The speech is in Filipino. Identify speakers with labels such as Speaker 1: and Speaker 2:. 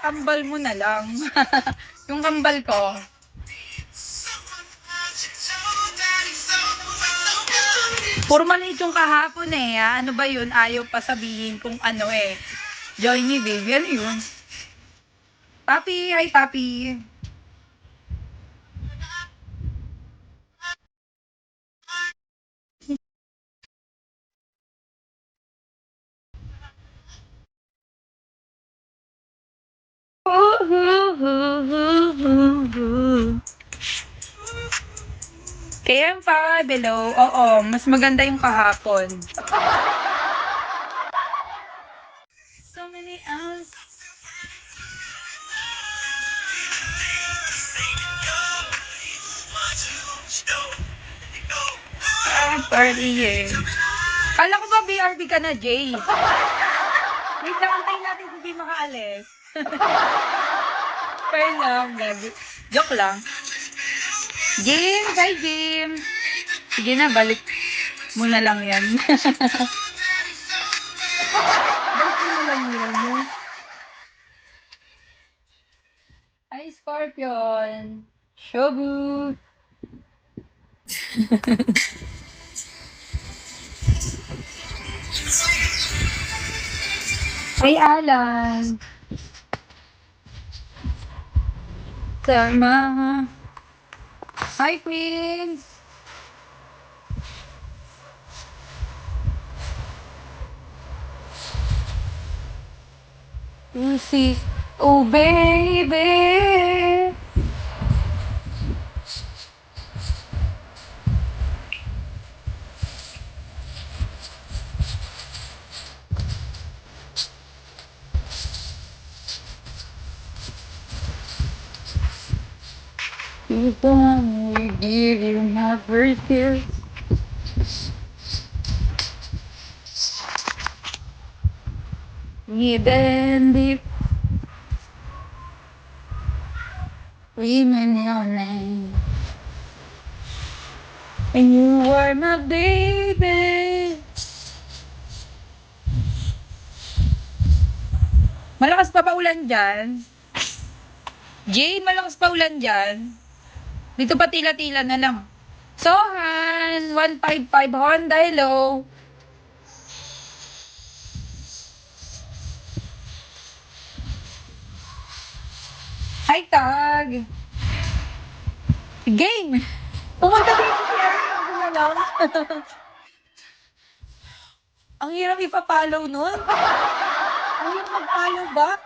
Speaker 1: kambal mo na lang. Yung kambal ko. Puro maliit yung kahapon eh. Ano ba yun? Ayaw pa sabihin kung ano eh. Join me, baby. Ano yun? Papi, hi papi. Kaya pa below, oo, mas maganda yung kahapon. So many hours. Party eh. Kala ko ba BRB ka na, Jay? Wait lang, antayin natin si Jay makaalis. Fair lang, lagi. Joke lang. James, hi James. Sige na, balik mo na lang yan. Balik mo na lang yan. Hi Scorpion. Shobu. Hi Alan. Karma. Hi Queen. Lucy. Oh baby. You want me to give you my first kiss. Even deep. Remember your name. And you were my baby. Malakas pa ulan dyan? Jane, malakas pa ulan dyan? Dito pa tila-tila na lang. Sohan, 155 Honda, hello. Hi, Tag. Game. Pumunta dito si Aaron na lang. Ang hirap ipapollow nun. Ang hirap mag-follow back.